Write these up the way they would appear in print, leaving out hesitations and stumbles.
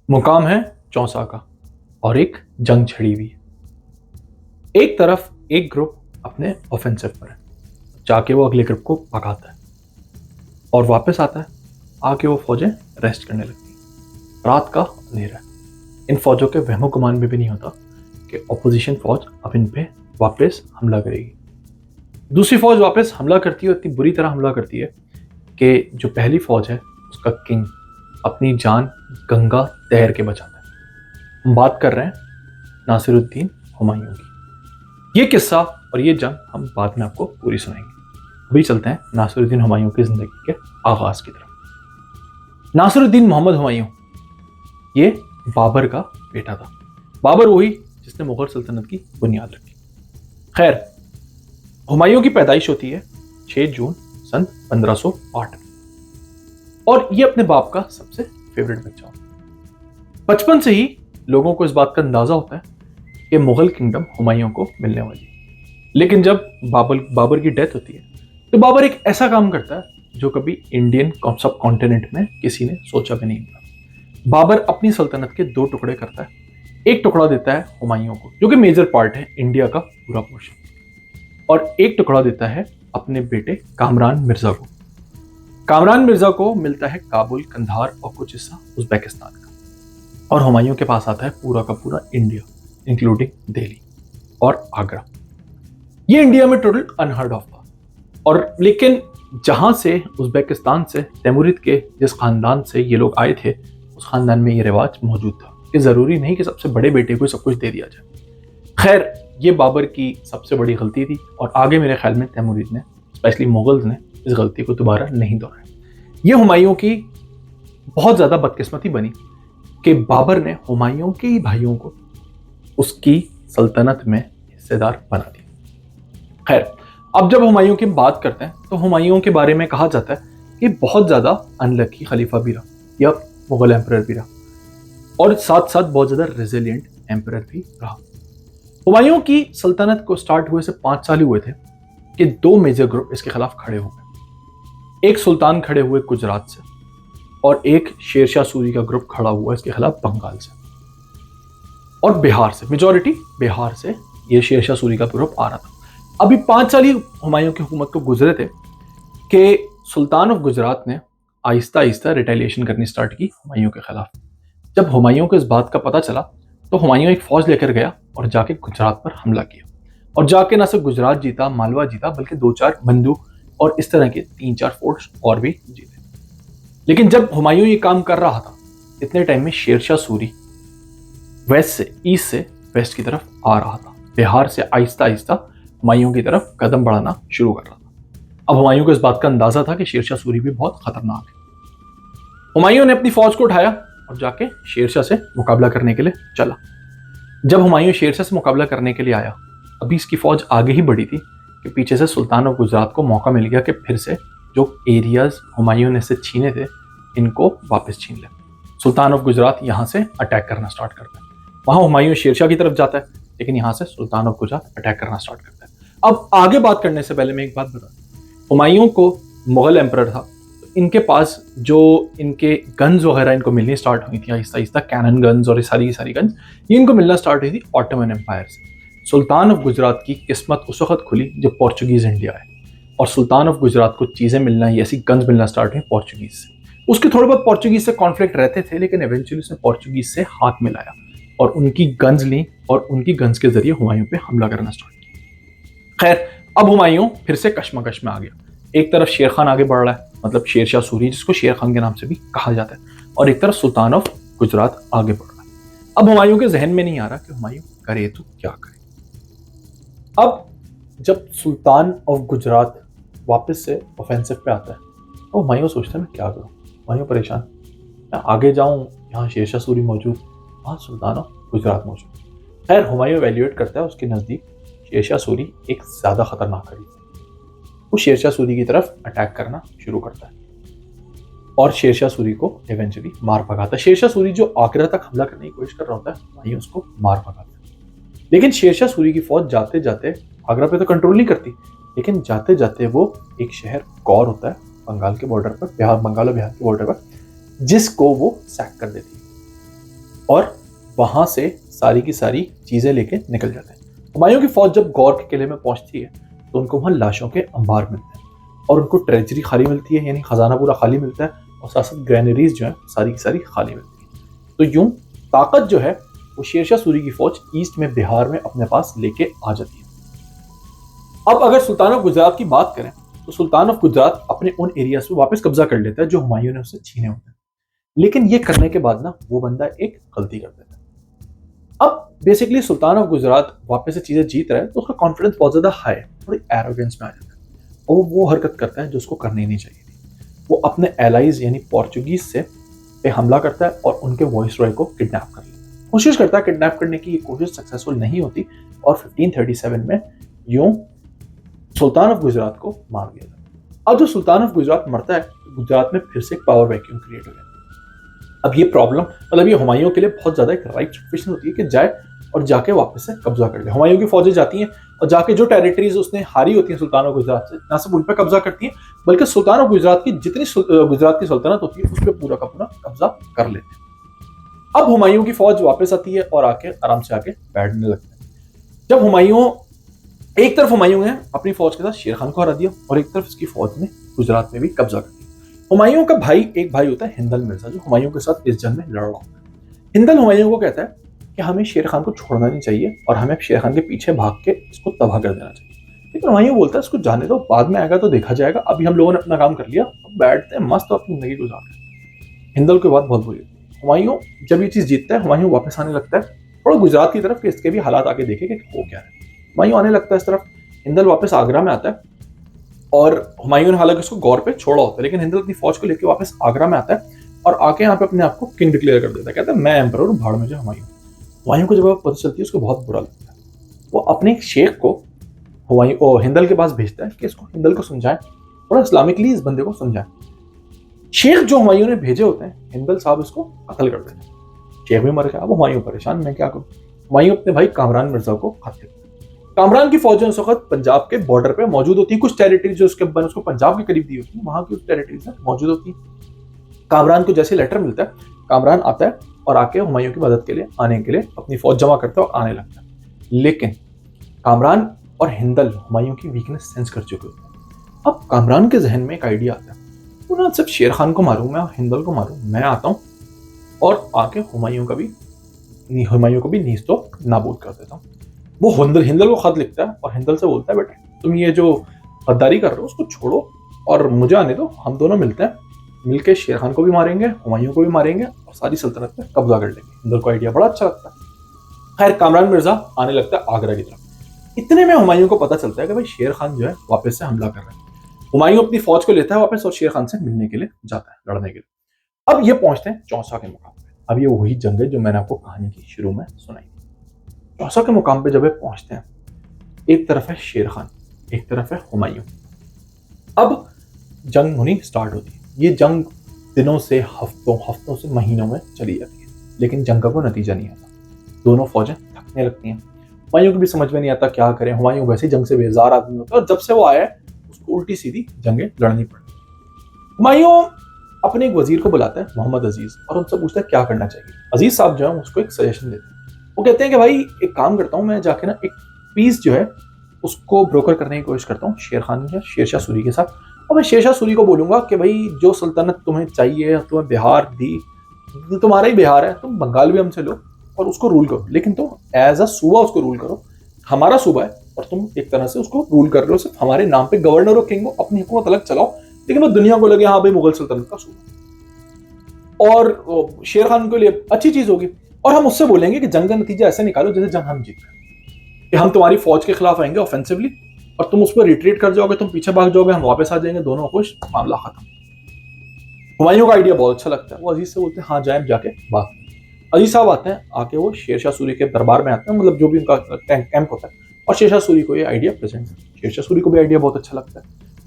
मुकाम है चौसा का और एक जंग छिड़ी हुई है। एक तरफ एक ग्रुप अपने ऑफेंसिव पर है, जाके वो अगले ग्रुप को भगाता है और वापस आता है। आके वो फौजें रेस्ट करने लगती हैं। रात का अंधेरा है। इन फौजों के वहमो गुमान में भी नहीं होता कि ऑपोजिशन फौज अब इन पे वापस हमला करेगी। दूसरी फौज वापस हमला करती है, इतनी बुरी तरह हमला करती है कि जो पहली फौज है उसका किंग अपनी जान गंगा तैर के बचाता है। हम बात कर रहे हैं नासिरुद्दीन हुमायूं की। ये किस्सा और ये जंग हम बाद में आपको पूरी सुनाएंगे। अभी चलते हैं नासिरुद्दीन हुमायूं की जिंदगी के आगाज की तरफ। नासिरुद्दीन मोहम्मद हुमायूं ये बाबर का बेटा था। बाबर वही जिसने मुगल सल्तनत की बुनियाद रखी। खैर, हुमायूं की पैदाइश होती है 6 जून सन 1508 में और ये अपने बाप का सबसे फेवरेट बच्चा होता। बचपन से ही लोगों को इस बात का अंदाजा होता है कि मुगल किंगडम हुमायूं को मिलने वाली है। लेकिन जब बाबर की डेथ होती है तो बाबर एक ऐसा काम करता है जो कभी इंडियन सब कॉन्टिनेंट में किसी ने सोचा भी नहीं होता। बाबर अपनी सल्तनत के 2 टुकड़े करता है। एक टुकड़ा देता है हुमायूं को, जो कि मेजर पार्ट है इंडिया का पूरा पोर्शन, और एक टुकड़ा देता है अपने बेटे कामरान मिर्जा को। कामरान मिर्जा को मिलता है काबुल, कंधार और कुछ हिस्सा उज्बेकिस्तान का, और हुमायूं के पास आता है पूरा का पूरा इंडिया, इंक्लूडिंग दिल्ली और आगरा। ये इंडिया में टोटल अनहर्ड ऑफ था। और लेकिन जहां से उज्बेकिस्तान से तैमूरिद के जिस खानदान से ये लोग आए थे, उस खानदान में ये रिवाज मौजूद था कि जरूरी नहीं कि सबसे बड़े बेटे को सब कुछ दे दिया जाए। खैर, ये बाबर की सबसे बड़ी गलती थी और आगे मेरे ख्याल में तैमूरिद ने, स्पेशली मुगल्स ने, इस गलती को दोबारा नहीं दोहराया। ये हुमायूं की बहुत ज़्यादा बदकिस्मती बनी कि बाबर ने हुमायूं के ही भाइयों को उसकी सल्तनत में हिस्सेदार बना दिया। खैर, अब जब हुमायूं की बात करते हैं तो हुमायूं के बारे में कहा जाता है कि बहुत ज़्यादा अनलकी खलीफा भी रहा या मुगल एम्परर भी रहा, और साथ साथ बहुत ज़्यादा रेजिलियंट एम्परर भी रहा। हुमायूं की सल्तनत को स्टार्ट हुए से 5 साल हुए थे कि 2 मेजर ग्रुप इसके खिलाफ खड़े हो गए। एक सुल्तान खड़े हुए गुजरात से और एक शेरशाह सूरी का ग्रुप खड़ा हुआ इसके खिलाफ बंगाल से और बिहार से। मेजॉरिटी बिहार से ये शेरशाह सूरी का ग्रुप आ रहा था। अभी 5 साल ही हुमायूं की हुकूमत को गुजरे थे कि सुल्तान ऑफ गुजरात ने आहिस्ता आहिस्ता रिटेलिएशन करनी स्टार्ट की हुमायूं के खिलाफ। जब हुमायूं को इस बात का पता चला तो हुमायूं एक फौज लेकर गया और जाके गुजरात पर हमला किया, और जाके ना सिर्फ गुजरात जीता, मालवा जीता, बल्कि 2-4 बंदूक और इस तरह के 3-4 फोर्ट्स और भी जीते। लेकिन जब हुमायूं ये काम कर रहा था, इतने टाइम में शेरशाह सूरी ईस्ट से वेस्ट की तरफ आ रहा था। बिहार से आहिस्ता आहिस्ता हुमायूं की तरफ कदम बढ़ाना शुरू कर रहा था। अब हुमायूं को इस बात का अंदाजा था कि शेरशाह सूरी भी बहुत खतरनाक है। हुमायूं ने अपनी फौज को उठाया और जाके शेरशाह से मुकाबला करने के लिए चला। जब हुमायूं शेरशाह से मुकाबला करने के लिए आया, अभी इसकी फौज आगे ही बढ़ी थी कि पीछे से सुल्तान ऑफ गुजरात को मौका मिल गया कि फिर से जो एरियाज हुमायूं ने से छीने थे, इनको वापस छीन ले। सुल्तान ऑफ गुजरात यहाँ से अटैक करना स्टार्ट करता है। वहाँ हुमायूं शेरशाह की तरफ जाता है, लेकिन यहाँ से सुल्तान ऑफ गुजरात अटैक करना स्टार्ट करता है। अब आगे बात करने से पहले मैं एक बात बता दूं, हुमायूं को मुगल एम्परर था, तो इनके पास जो इनके गन्स वगैरह इनको मिलनी स्टार्ट हुई थी आहिस्ता आहिस्ता, कैनन गन्स और सारी गन्स ये इनको मिलना स्टार्ट हुई थी ऑटोमन एम्पायर से। सुल्तान ऑफ गुजरात की किस्मत उस वक्त खुली जब पोर्चुगीज इंडिया आए, और सुल्तान ऑफ गुजरात को चीज़ें मिलना, ऐसी गन्स मिलना स्टार्ट हुई पोर्चुगीज से। उसके थोड़े बहुत पोर्चुगीज से कॉन्फ्लिक्ट रहते थे, लेकिन एवेंचुअली उसने पोर्चुगीज से हाथ मिलाया और उनकी गन्स ली और उनकी गन्स के जरिए हुमायूं पे हमला करना स्टार्ट किया। खैर, अब हुमायूं फिर से कश्मकश में आ गया। एक तरफ शेर खान आगे बढ़ रहा है, मतलब शेरशाह सूरी, जिसको शेर खान के नाम से भी कहा जाता है, और एक तरफ सुल्तान ऑफ गुजरात आगे बढ़ रहा है। अब हुमायूं के जहन में नहीं आ रहा कि हुमायूं करे तो क्या करे। अब जब सुल्तान ऑफ गुजरात वापस से ऑफेंसिव पे आता है तो हुमायूं सोचता है मैं क्या करूं। हुमायूं परेशान, मैं आगे जाऊं, यहाँ शेरशाह सूरी मौजूद, वहाँ सुल्तान ऑफ गुजरात मौजूद। खैर, हुमायूं एवेल्युएट करता है उसके नज़दीक शेरशाह सूरी एक ज़्यादा खतरनाक खरीद है। वो शेरशाह सूरी की तरफ अटैक करना शुरू करता है और शेरशाह सूरी को इवेंचुअली मार भगाता है। शेरशाह सूरी जो आगरा तक हमला करने की कोशिश कर रहा होता है, हुमायूं उसको मार भगाता है। लेकिन शेरशाह सूरी की फौज जाते जाते आगरा पे तो कंट्रोल नहीं करती, लेकिन जाते जाते वो एक शहर गौर होता है बंगाल के बॉर्डर पर, बंगाल और बिहार के बॉर्डर पर, जिसको वो सैक कर देती है। और वहां से सारी की सारी चीजें लेके निकल जाते हैं। हुमायूं की फौज जब गौर के किले में पहुंचती है तो उनको वहां लाशों के अंबार मिलते हैं और उनको ट्रेजरी खाली मिलती है, यानी खजाना पूरा खाली मिलता है, और साथ साथ ग्रेनरीज जो है सारी की सारी खाली मिलती है। तो यूं ताकत जो है वो शेरशाह सूरी की फौज ईस्ट में बिहार में अपने पास लेके आ जाती है। अब अगर सुल्तान ऑफ गुजरात की बात करें तो सुल्तान ऑफ गुजरात अपने उन एरियाज पे वापस कब्जा कर लेता है जो हुमायूं ने उससे छीने होते हैं। लेकिन ये करने के बाद ना वो बंदा एक गलती कर देता है। अब बेसिकली सुल्तान ऑफ गुजरात वापस से चीजें जीत रहा है तो उसका कॉन्फिडेंस बहुत ज्यादा हाई है, थोड़ी एरोगेंस में आ जाता है और वो हरकत करता है जो उसको करनी नहीं चाहिए थी। वो अपने एलाइज यानी पोर्चुगीज से पे हमला करता है और उनके वॉइस रॉय को किडनैप कर लेता है। कोशिश करता है किडनैप करने की, ये कोशिश सक्सेसफुल नहीं होती और 1537 में यूं सुल्तान ऑफ गुजरात को मार दिया जाता है। अब जो सुल्तान ऑफ गुजरात मरता है गुजरात में फिर से एक पावर वैक्यूम क्रिएट हो गया। अब ये प्रॉब्लम मतलब ये हुमायूं के लिए बहुत ज्यादा एक राइट सिचुएशन होती है कि जाए और जाके वापस से कब्जा कर ले। हुमायूं की फौजें जाती हैं और जाके जो टेरिटरीज उसने हारी होती हैं सुल्तान ऑफ गुजरात से, ना सिर्फ उन पर कब्जा करती हैं बल्कि सुल्तान ऑफ गुजरात की जितनी गुजरात की सल्तनत होती है उस पर पूरा का पूरा कब्जा कर लेते हैं। अब हुमायूं की फौज वापस आती है और आके आराम से आके बैठने लगते हैं। जब हुमायूं एक तरफ हुमायूं ने अपनी फौज के साथ शेर खान को हरा दिया और एक तरफ इसकी फौज ने गुजरात में भी कब्जा कर दिया। हुमायूं का एक भाई होता है हिंदल मिर्जा जो हुमायूं के साथ इस जंग में लड़ रहा होता है। हिंदल हुमायूं को कहता है कि हमें शेर खान को छोड़ना नहीं चाहिए और हमें शेर खान के पीछे भाग के इसको तबाह कर देना चाहिए। लेकिन हुमायूं बोलता है इसको जाने दो, बाद में आएगा तो देखा जाएगा, अभी हम लोगों ने अपना काम कर लिया, अब बैठते हैं मस्त और अपनी जिंदगी गुजार रहे हैं। हिंदल की बात बहुत बुरी होती है। हुमायूं जब ये चीज जीतता है हुमायूं वापस आने लगता है थोड़ा गुजरात की तरफ कि इसके भी हालात आगे देखे कि हो क्या है। हुमायूं आने लगता है इस तरफ, हिंदल वापस आगरा में आता है और हुमायूं ने हालांकि उसको गौर पे छोड़ा होता है लेकिन हिंदल अपनी फौज को लेकर वापस आगरा में आता है और आके यहाँ पे अपने आप को किंग डिक्लेयर कर देता है। कहता है मैं एम्परर हूँ, भाड़ में जो हुमायूं को जब पता चलती है उसको बहुत बुरा लगता है। वो अपने एक शेख को हुमायूं हिंदल के पास भेजता है कि इसको हिंदल को समझाए, थोड़ा इस्लामिकली इस बंदे को समझाए। शेख जो हुमायूं ने भेजे होते हैं हिंदल साहब इसको कत्ल कर देते हैं। शेख भी मर गया, अब हुमायूं परेशान, मैं क्या करूं। हुमायूं अपने भाई कामरान मिर्जा को खत लिखता है। कामरान की फौजें उस वक्त पंजाब के बॉर्डर पे मौजूद होती है, कुछ टेरिटरीज जो उसको पंजाब के करीब दी होती है वहां की टेरिटरीज मौजूद होती है। कामरान को जैसे लेटर मिलता है कामरान आता है और आके हुमायूं की मदद के लिए आने के लिए अपनी फौज जमा करता है और आने लगता है। लेकिन कामरान और हिंदल हुमायूं की वीकनेस सेंस कर चुके होते हैं। अब कामरान के जहन में एक आइडिया आता है, वो ना सिर्फ शेर खान को मारूं मैं और हिंदल को मारूं, मैं आता हूँ और आके हुमायूं को भी नीज तो नाबूद कर देता हूँ। वो हिंदल को खत लिखता है और हिंदल से बोलता है बेटा तुम ये जो गद्दारी कर रहे हो उसको छोड़ो और मुझे आने दो, हम दोनों मिलते हैं, मिलके शेर खान को भी मारेंगे हुमायूं को भी मारेंगे और सारी सल्तनत पे कब्जा कर लेंगे। हिंदल को आइडिया बड़ा अच्छा लगता है। खैर कामरान मिर्जा आने लगता है आगरा की तरफ। इतने में हुमायूं को पता चलता है कि भाई शेर खान जो है वापस से हमला कर रहा है। हुमायूं अपनी फौज को लेता है वापस और शेर खान से मिलने के लिए जाता है, लड़ने के लिए। अब ये पहुंचते हैं चौसा के मुकाम पे। अब ये वही जंग है जो मैंने आपको कहानी की शुरू में सुनाई थी। चौसा के मुकाम पे जब ये पहुंचते हैं एक तरफ है शेर खान, एक तरफ है हुमायूं। अब जंग होनी स्टार्ट होती है। ये जंग दिनों से हफ्तों से महीनों में चली जाती है लेकिन जंग का कोई नतीजा नहीं आता। दोनों फौजें थकने लगती हैं। हुमायूं को भी समझ में नहीं आता क्या करें। हुमायूं वैसे जंग से बेजार आदमी होता है और जब से वो आया है उसको उल्टी सीधी जंगें लड़नी पड़ी। हुमायूं अपने एक वजीर को बुलाता है मोहम्मद अजीज और उनसे पूछता है क्या करना चाहिए। अजीज साहब जो है उसको एक सजेशन देते हैं। वो कहते हैं कि भाई एक काम करता हूँ मैं जाके ना एक पीस जो है उसको ब्रोकर करने की कोशिश करता हूँ शेर खान या शेरशाह सूरी के साथ। और मैं शेरशाह सूरी को बोलूंगा कि भाई जो सल्तनत तुम्हें चाहिए, तुम्हें बिहार दी, तुम्हारा ही बिहार है, तुम बंगाल भी हमसे लो और उसको रूल करो, लेकिन तुम एज अ सूबा उसको रूल करो, हमारा सूबा है और तुम एक तरह से उसको रूल कर रहे हो, सिर्फ हमारे नाम पे गवर्नर और किंग हो, अपनी हुकूमत अलग चलाओ, लेकिन वो दुनिया को लगे हाँ भाई मुगल सल्तनत का सूबा। और शेर खान के लिए अच्छी चीज होगी। और हम उससे बोलेंगे कि जंग का नतीजा ऐसे निकालो जैसे जंग हम जीत गए, कि हम तुम्हारी फौज के खिलाफ आएंगे ऑफेंसिवली और तुम उस पर रिट्रीट कर जाओगे, तुम पीछे भाग जाओगे, हम वापस आ जाएंगे, दोनों खुश, मामला खत्म। हुमायूं का आइडिया बहुत अच्छा लगता है। वो अजीज से बोलते हैं हाँ जाए जाके बात। अजीज साहब आते हैं, आके वो शेरशाह सूरी के दरबार में आते हैं, मतलब जो भी उनका कैंप होता है, और शेरशाह सूरी को ये आइडिया प्रेजेंट है। शेरशाह सूरी को भी आइडिया बहुत अच्छा लगता है।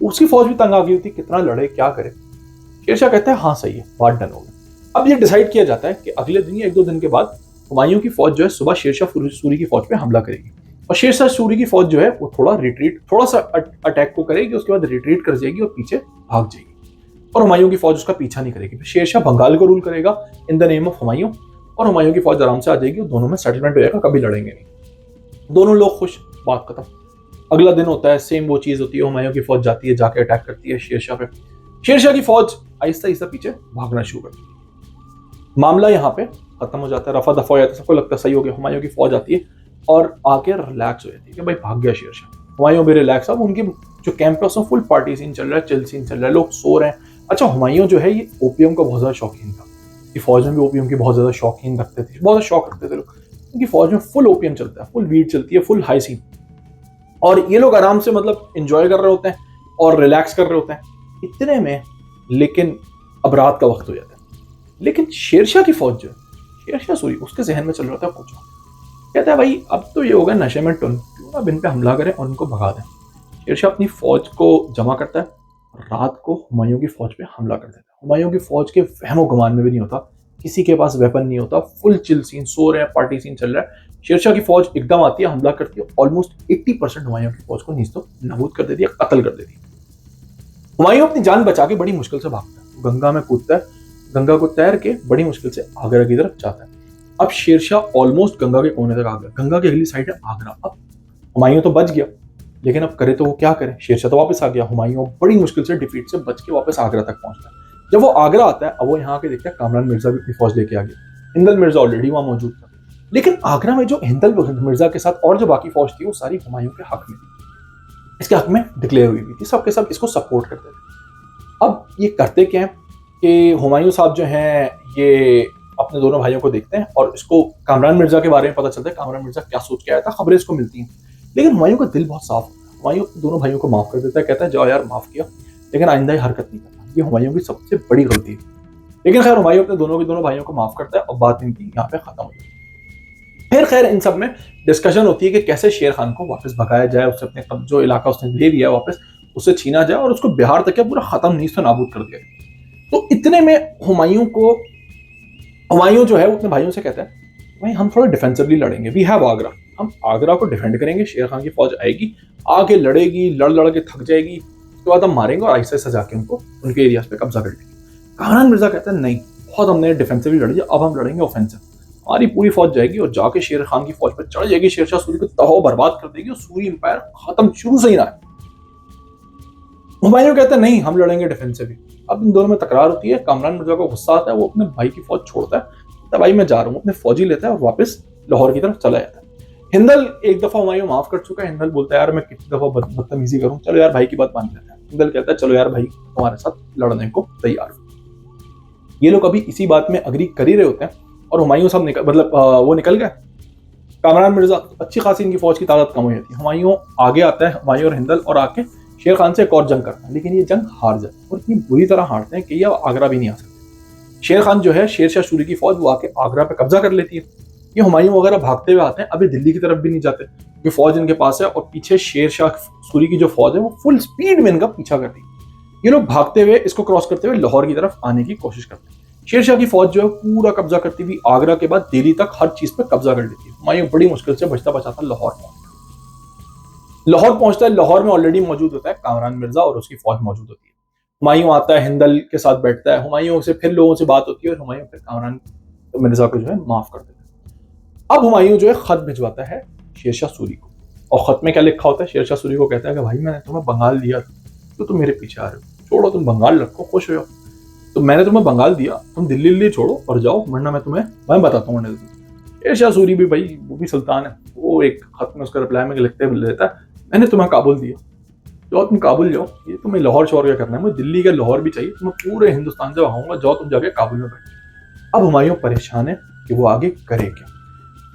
उसकी फौज भी तंग आ गई होती, कितना लड़े क्या करे। शेरशाह कहता है हाँ सही है, बात डन हो गई। अब ये डिसाइड किया जाता है कि अगले दिन या 1-2 दिन के बाद हुमायूं की फौज जो है सुबह शेरशाह सूरी की फौज पे हमला करेगी और शेरशाह सूरी की फौज जो है वो थोड़ा सा अटैक को करेगी, उसके बाद रिट्रीट कर जाएगी और पीछे भाग जाएगी और हुमायूं की फौज उसका पीछा नहीं करेगी। शेरशाह बंगाल को रूल करेगा in the name of Humayun और हुमायूं की फौज आराम से आ जाएगी और दोनों में सेटलमेंट हो जाएगा, कभी लड़ेंगे नहीं, दोनों लोग खुश, बात खत्म। अगला दिन होता है, सेम वो चीज होती है, हुमायूं की फौज जाती है, जाके अटैक करती है शेरशाह पे। शेरशाह की फौज आहिस्ता आहिस्ता पीछे भागना शुरू करती है। मामला यहाँ पे खत्म हो जाता है, रफा दफा हो जाता है, सबको लगता है सही हो गया। हुमायूं की फौज आती है और आके रिलैक्स हो जाती है कि भाई भाग गया शेरशाह। हुमायूं भी रिलैक्स, अब उनकी जो कैंप है उसमें फुल पार्टी सीन चल रहा है, चिल सीन चल रहा है, लोग सो रहे हैं। अच्छा, हुमायूं जो है ये ओपियम का बहुत ज्यादा शौकीन था, कि फौज में भी ओपियम की बहुत ज्यादा शौकीन रखते थे, बहुत ज्यादा शौक रखते थे लोग। उनकी फौज में फुल ओपियम चलता है, फुल वीड चलती है, फुल हाई सीन, और ये लोग आराम से मतलब एंजॉय कर रहे होते हैं और रिलैक्स कर रहे होते हैं इतने में। लेकिन अब रात का वक्त हो जाता है, लेकिन शेरशाह की फौज जो है, शेरशाह सूरी, उसके जहन में चल रहा था कुछ, कहता है भाई अब तो ये होगा नशे में टुन, क्यों ना इन पे हमला करें और उनको भगा दें। शेरशाह अपनी फौज को जमा करता है और रात को हुमायूं की फौज पे हमला कर देता है। हुमायूं की फौज के वहमो गुमान में भी नहीं होता, किसी के पास वेपन नहीं होता, फुल चिल सीन, सो रहे हैं, पार्टी सीन चल रहा है। शेरशाह की फौज एकदम आती है, हमला करती है, ऑलमोस्ट 80% हुमायूं की फौज को नीस्तो नाबूद कर देती है, कत्ल कर देती है। हुमायूं अपनी जान बचा के बड़ी मुश्किल से भागता है, गंगा में कूदता है, गंगा को तैर के बड़ी मुश्किल से आगरा की तरफ जाता है। अब शेरशाह ऑलमोस्ट गंगा के कोने तक आ गया, गंगा की अगली साइड है आगरा। अब हुमायूं तो बच गया, लेकिन अब करे तो वो क्या करे, शेरशाह तो वापस आ गया। हुमायूं बड़ी मुश्किल से डिफीट से बच के वापस आगरा तक पहुंचता है। जब वो आगरा आता है, अब वो यहाँ आके देखता है कामरान मिर्जा भी अपनी फौज लेके आ गया, हिंदल मिर्जा ऑलरेडी वहां मौजूद था। लेकिन आगरा में जो हिंदल मिर्जा के साथ और जो बाकी फौज थी वो सारी हुमायूं के हक में, इसके हक में डिक्लेयर हुई थी, सबके सब इसको सपोर्ट करते थे। अब ये करते क्या है कि हुमायूं साहब जो हैं ये अपने दोनों भाइयों को देखते हैं और इसको कामरान मिर्जा के बारे में पता चलता है, कामरान मिर्जा क्या सोच के आया था, खबरें इसको मिलती हैं। लेकिन हुमायूं का दिल बहुत साफ होता है, हुमायूं दोनों भाइयों को माफ कर देता है, कहता है जाओ यार माफ किया, लेकिन आइंदा ये हरकत नहीं करना, ये हुमायूं की सबसे बड़ी गलती है। लेकिन खैर हुमायूं अपने दोनों भाइयों को माफ करता है और बात इनकी यहाँ पे खत्म हो जाती है। फिर खैर इन सब में डिस्कशन होती है कि कैसे शेर खान को वापस भगाया जाए, उससे अपने जो इलाका उसने ले लिया वापस उससे छीना जाए और उसको बिहार तक पूरा खत्म नीस्त नाबूद कर दिया। तो इतने में हुमायूं जो है वो अपने भाइयों से कहता है भाई हम थोड़ा डिफेंसिवली लड़ेंगे, वी हैव आगरा, हम आगरा को डिफेंड करेंगे, शेर खान की फौज आएगी, आके लड़ेगी, लड़ के थक जाएगी, उसके बाद हम मारेंगे और ऐसे ऐसे जाके उनको उनके एरियाज पे कब्जा कर लेंगे। कामरान मिर्जा कहता है नहीं, बहुत हमने डिफेंसिवली लड़ी, अब हम लड़ेंगे ऑफेंसिव, हमारी पूरी फौज जाएगी और जाके शेर खान की फौज पर चढ़ जाएगी, शेरशाह सूरी को तबाह बर्बाद कर देगी और सूरी एम्पायर खत्म शुरू से ही ना है। हुमायूं कहता है नहीं हम लड़ेंगे डिफेंसिवली। अब इन दोनों में तकरार होती है, कामरान मिर्जा को गुस्सा आता है, वो अपने भाई की फौज छोड़ता है, तो भाई मैं जा रहा हूँ, अपने फौजी लेता है और वापस लाहौर की तरफ चला जाता है। हिंदल एक दफा हुमायूं माफ कर चुका है, हिंदल बोलता है यार मैं कितनी दफा बदतमीजी करूं, चलो यार भाई की बात मान लेते हैं। हिंदल कहता है चलो यार भाई तुम्हारे साथ लड़ने को तैयार हूं। ये लोग अभी इसी बात में अग्री कर ही रहे होते हैं और हुमायूं साहब वो निकल गए। कामरान मिर्जा अच्छी खासी इनकी फौज की तादाद कम हो जाती है, हुमायूं आगे आता है, हुमायूं और हिंदल, और आके शेर खान से एक और जंग करता है, लेकिन ये जंग हार जाती है और इतनी बुरी तरह हारते हैं कि ये आगरा भी नहीं आ सकते। शेर खान जो है, शेरशाह सूरी की फौज, वो आके आगरा पे कब्जा कर लेती है। ये हुमायूं वगैरह भागते हुए आते हैं, अभी दिल्ली की तरफ भी नहीं जाते क्योंकि फौज इनके पास है और पीछे शेरशाह सूरी की जो फौज है वो फुल स्पीड में इनका पीछा करती है। ये लोग भागते हुए इसको क्रॉस करते हुए लाहौर की तरफ आने की कोशिश करते हैं। शेरशाह की फौज जो है पूरा कब्जा करती हुई आगरा के बाद दिल्ली तक हर चीज पर कब्जा कर लेती है। हुमायूं बड़ी मुश्किल से बचता बचाता लाहौर पहुंचता है। लाहौर में ऑलरेडी मौजूद होता है कामरान मिर्जा और उसकी फौज मौजूद होती है। हुमायूं आता है, हिंदल के साथ बैठता है, हुमायूं से फिर लोगों से बात होती है और हुमायूं फिर कामरान मिर्जा को जो है माफ कर देता है। अब हुमायूं जो है खत भिजवाता है शेरशाह सूरी को, और खत में क्या लिखा होता है, शेरशाह सूरी को कहता है कि भाई मैंने तुम्हें बंगाल दिया था, तो तुम मेरे पीछे आ रहे हो, छोड़ो तुम बंगाल रखो, खुश हो, तो मैंने तुम्हें बंगाल दिया, तुम दिल्ली छोड़ो और जाओ, वरना मैं बताता हूँ। शेरशाह सूरी भी भाई वो भी सुल्तान है, वो एक खत में उसका रिप्लाई में लिखते लेता है मैंने तुम्हें काबुल दिया, जाओ तुम काबुल जाओ, ये तुम्हें लाहौर छोड़ के करना है, मुझे दिल्ली का लाहौर भी चाहिए, तुम्हें पूरे हिंदुस्तान से वहाऊंगा, जाओ तुम जाके काबुल में बैठो। अब हुमायूं परेशान है कि वो आगे करे क्या।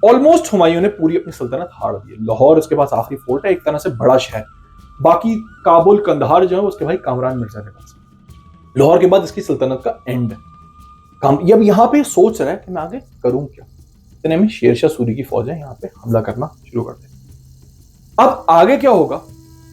ऑलमोस्ट हुमायूं ने पूरी अपनी सल्तनत हार दी है, लाहौर उसके पास आखिरी फोर्ट है, एक तरह से बड़ा शहर, बाकी काबुल कंधार जो है उसके भाई कामरान मिर्जा के पास। लाहौर के बाद इसकी सल्तनत का एंड है। अब यहाँ पे सोच रहा है कि मैं आगे करूं क्या। इतने में शेरशाह सूरी की फौज है यहाँ पे हमला करना शुरू कर देती। अब आगे क्या होगा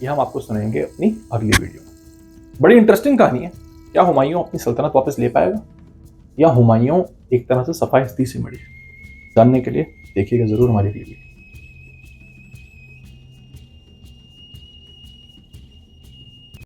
ये हम आपको सुनाएंगे अपनी अगली वीडियो में। बड़ी इंटरेस्टिंग कहानी है। क्या हुमायूं अपनी सल्तनत वापस ले पाएगा या हुमायूं एक तरह से सफाई हस्ती से मरी? जानने के लिए देखिएगा जरूर हमारी वीडियो।